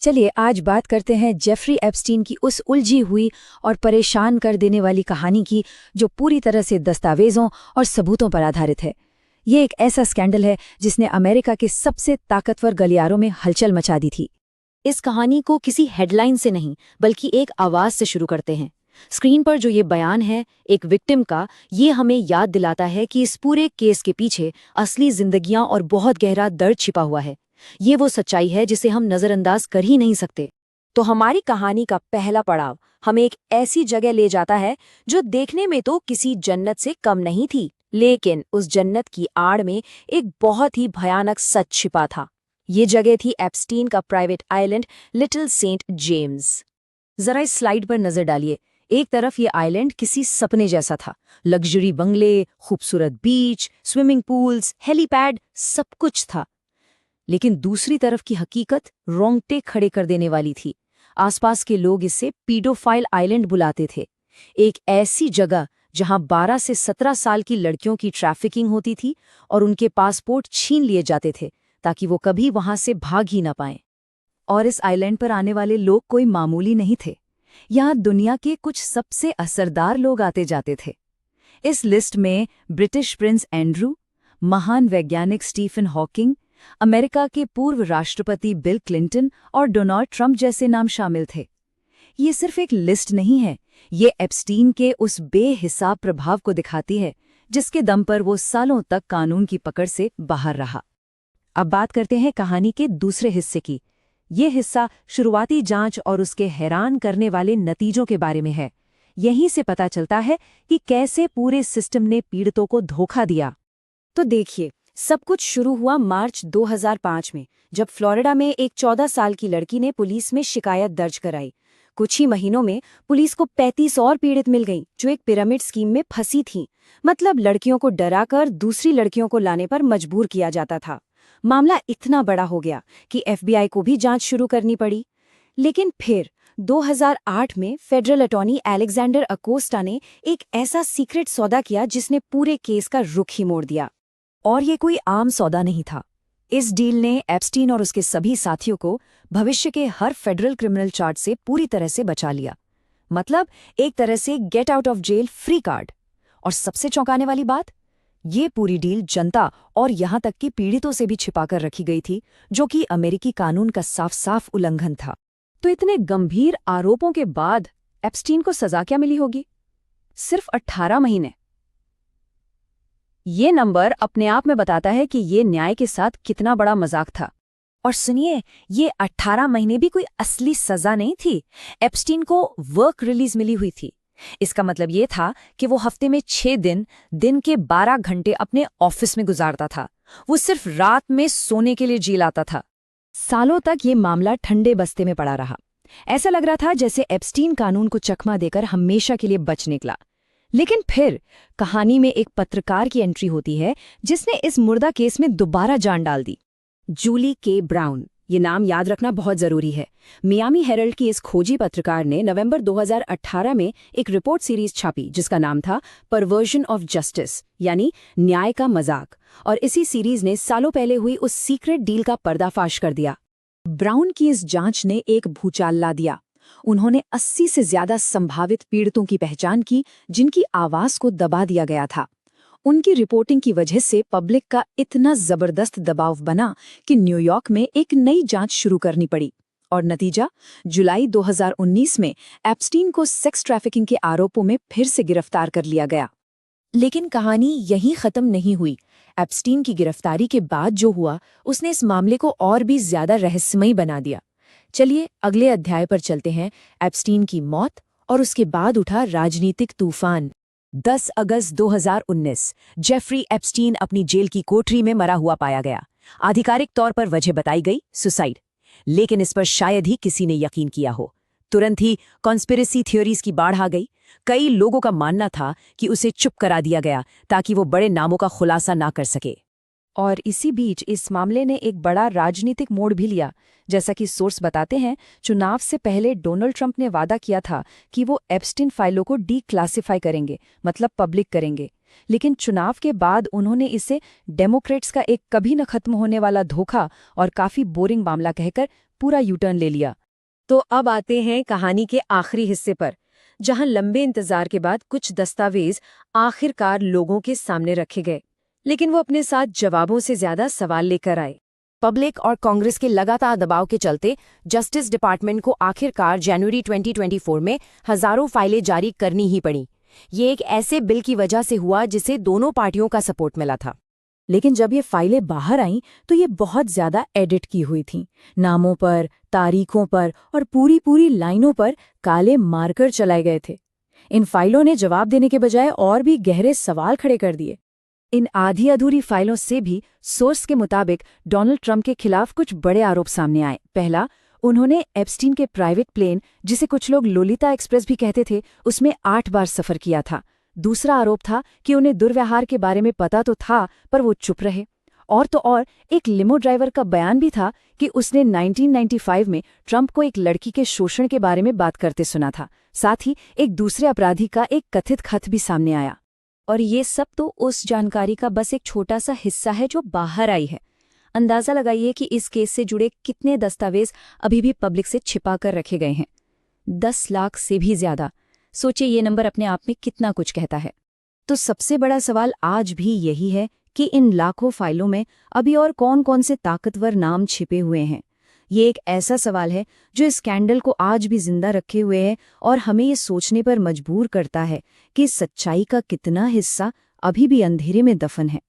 चलिए आज बात करते हैं जेफरी एप्स्टीन की उस उलझी हुई और परेशान कर देने वाली कहानी की जो पूरी तरह से दस्तावेजों और सबूतों पर आधारित है। ये एक ऐसा स्कैंडल है जिसने अमेरिका के सबसे ताकतवर गलियारों में हलचल मचा दी थी। इस कहानी को किसी हेडलाइन से नहीं बल्कि एक आवाज से शुरू करते हैं। स्क्रीन पर जो ये बयान है एक विक्टिम का, ये हमें याद दिलाता है कि इस पूरे केस के पीछे असली जिंदगियां और बहुत गहरा दर्द छिपा हुआ है। ये वो सच्चाई है जिसे हम नजरअंदाज कर ही नहीं सकते। तो हमारी कहानी का पहला पड़ाव हमें एक ऐसी जगह ले जाता है जो देखने में तो किसी जन्नत से कम नहीं थी, लेकिन उस जन्नत की आड़ में एक बहुत ही भयानक सच छिपा था। ये जगह थी एप्स्टीन का private island Little Saint James. जरा इस स्लाइड पर नजर डालिए। एक तरफ ये आइलैंड किसी सपने जैसा था, लग्जरी बंगले, खूबसूरत बीच, स्विमिंग पूल्स, हेलीपैड, सब कुछ था। लेकिन दूसरी तरफ की हकीकत रोंगटे खड़े कर देने वाली थी। आसपास के लोग इसे पीडोफाइल आइलैंड बुलाते थे। एक ऐसी जगह जहां 12 से 17 साल की लड़कियों की ट्रैफिकिंग होती थी और उनके पासपोर्ट छीन लिए जाते थे ताकि वो कभी वहां से भाग ही ना पाएं। और इस आइलैंड पर आने वाले लोग कोई मामूली नहीं थे। यहाँ दुनिया के कुछ सबसे असरदार लोग आते जाते थे। इस लिस्ट में ब्रिटिश प्रिंस एंड्रू, महान वैज्ञानिक स्टीफन हॉकिंग, अमेरिका के पूर्व राष्ट्रपति बिल क्लिंटन और डोनाल्ड ट्रंप जैसे नाम शामिल थे। ये सिर्फ एक लिस्ट नहीं है, ये एप्स्टीन के उस बेहिसाब प्रभाव को दिखाती है जिसके दम पर वो सालों तक कानून की पकड़ से बाहर रहा। अब बात करते हैं कहानी के दूसरे हिस्से की। ये हिस्सा शुरुआती जांच और उसके हैरान करने वाले नतीजों के बारे में है। यहीं से पता चलता है कि कैसे पूरे सिस्टम ने पीड़ितों को धोखा दिया। तो देखिए, सब कुछ शुरू हुआ मार्च 2005 में, जब फ्लोरिडा में एक 14 साल की लड़की ने पुलिस में शिकायत दर्ज कराई। कुछ ही महीनों में पुलिस को 35 और पीड़ित मिल गईं जो एक पिरामिड स्कीम में फंसी थीं। मतलब लड़कियों को डराकर दूसरी लड़कियों को लाने पर मजबूर किया जाता था। मामला इतना बड़ा हो गया कि FBI को भी जांच शुरू करनी पड़ी। लेकिन फिर 2008 में फेडरल अटॉर्नी अलेक्जेंडर अकोस्टा ने एक ऐसा सीक्रेट सौदा किया जिसने पूरे केस का रुख ही मोड़ दिया। और ये कोई आम सौदा नहीं था। इस डील ने एप्स्टीन और उसके सभी साथियों को भविष्य के हर फेडरल क्रिमिनल चार्ज से पूरी तरह से बचा लिया। मतलब एक तरह से get out of jail free card. और सबसे चौंकाने वाली बात, ये पूरी डील जनता और यहां तक कि पीड़ितों से भी छिपाकर रखी गई थी, जो कि अमेरिकी कानून का साफ साफ उल्लंघन था। तो इतने गंभीर आरोपों के बाद एप्स्टीन को सजा क्या मिली होगी? सिर्फ 18 महीने। ये नंबर अपने आप में बताता है कि ये न्याय के साथ कितना बड़ा मजाक था। और सुनिए, ये 18 महीने भी कोई असली सजा नहीं थी। एप्स्टीन को वर्क रिलीज मिली हुई थी। इसका मतलब ये था कि वो हफ्ते में 6 दिन के 12 घंटे अपने ऑफिस में गुजारता था। वो सिर्फ रात में सोने के लिए जी लाता था। सालों तक ये मामला ठंडे बस्ते में पड़ा रहा। ऐसा लग रहा था जैसे एप्स्टीन कानून को चकमा देकर हमेशा के लिए बच निकला। लेकिन फिर कहानी में एक पत्रकार की एंट्री होती है जिसने इस मुर्दा केस में दोबारा जान डाल दी। जूली के ब्राउन, ये नाम याद रखना बहुत जरूरी है। मियामी हेरल्ड की इस खोजी पत्रकार ने नवंबर 2018 में एक रिपोर्ट सीरीज छापी जिसका नाम था परवर्जन ऑफ जस्टिस, यानी न्याय का मजाक। और इसी सीरीज ने सालों पहले हुई उस सीक्रेट डील का पर्दाफाश कर दिया। ब्राउन की इस जांच ने एक भूचाल ला दिया। उन्होंने 80 से ज्यादा संभावित पीड़ितों की पहचान की जिनकी आवाज को दबा दिया गया था। उनकी रिपोर्टिंग की वजह से पब्लिक का इतना जबरदस्त दबाव बना कि न्यूयॉर्क में एक नई जांच शुरू करनी पड़ी। और नतीजा, जुलाई 2019 में एप्स्टीन को सेक्स ट्रैफिकिंग के आरोपों में फिर से गिरफ्तार कर लिया गया। लेकिन कहानी यहीं खत्म नहीं हुई। एप्स्टीन की गिरफ्तारी के बाद जो हुआ, उसने इस मामले को और भी ज्यादा रहस्यमयी बना दिया। चलिए अगले अध्याय पर चलते हैं। एप्स्टीन की मौत और उसके बाद उठा राजनीतिक तूफान। 10 अगस्त 2019 जेफरी एप्स्टीन अपनी जेल की कोठरी में मरा हुआ पाया गया। आधिकारिक तौर पर वजह बताई गई सुसाइड, लेकिन इस पर शायद ही किसी ने यकीन किया हो। तुरंत ही कॉन्स्पिरेसी थ्योरीज की बाढ़ आ गई। कई लोगों का मानना था कि उसे चुप करा दिया गया ताकि वो बड़े नामों का खुलासा ना कर सके। और इसी बीच इस मामले ने एक बड़ा राजनीतिक मोड़ भी लिया। जैसा कि सोर्स बताते हैं, चुनाव से पहले डोनाल्ड ट्रंप ने वादा किया था कि वो एप्स्टीन फाइलों को डीक्लासिफाई करेंगे, मतलब पब्लिक करेंगे। लेकिन चुनाव के बाद उन्होंने इसे डेमोक्रेट्स का एक कभी न खत्म होने वाला धोखा और काफी बोरिंग मामला कहकर पूरा यूटर्न ले लिया। तो अब आते हैं कहानी के आखिरी हिस्से पर, जहां लंबे इंतजार के बाद कुछ दस्तावेज आखिरकार लोगों के सामने रखे गए, लेकिन वो अपने साथ जवाबों से ज्यादा सवाल लेकर आए। पब्लिक और कांग्रेस के लगातार दबाव के चलते जस्टिस डिपार्टमेंट को आखिरकार जनवरी 2024 में हजारों फाइलें जारी करनी ही पड़ी। ये एक ऐसे बिल की वजह से हुआ जिसे दोनों पार्टियों का सपोर्ट मिला था। लेकिन जब ये फाइलें बाहर आईं तो ये बहुत ज्यादा एडिट की हुई थीं। नामों पर, तारीखों पर और पूरी पूरी लाइनों पर काले मार्कर चलाए गए थे। इन फाइलों ने जवाब देने के बजाय और भी गहरे सवाल खड़े कर दिए। इन आधी अधूरी फाइलों से भी सोर्स के मुताबिक डोनाल्ड ट्रंप के खिलाफ कुछ बड़े आरोप सामने आए। पहला, उन्होंने एप्स्टीन के प्राइवेट प्लेन, जिसे कुछ लोग लोलिता एक्सप्रेस भी कहते थे, उसमें 8 बार सफर किया था। दूसरा आरोप था कि उन्हें दुर्व्यवहार के बारे में पता तो था, पर वो चुप रहे। और तो और एक लिमो ड्राइवर का बयान भी था कि उसने 1995 में ट्रंप को एक लड़की के शोषण के बारे में बात करते सुना था। साथ ही एक दूसरे अपराधी का एक कथित खत भी सामने आया। और ये सब तो उस जानकारी का बस एक छोटा सा हिस्सा है जो बाहर आई है। अंदाजा लगाइए कि इस केस से जुड़े कितने दस्तावेज अभी भी पब्लिक से छिपा कर रखे गए हैं। 10 लाख से भी ज्यादा। सोचिए ये नंबर अपने आप में कितना कुछ कहता है। तो सबसे बड़ा सवाल आज भी यही है कि इन लाखों फाइलों में अभी और कौन कौन से ताकतवर नाम छिपे हुए हैं। ये एक ऐसा सवाल है जो इस स्कैंडल को आज भी जिंदा रखे हुए है और हमें ये सोचने पर मजबूर करता है कि सच्चाई का कितना हिस्सा अभी भी अंधेरे में दफन है।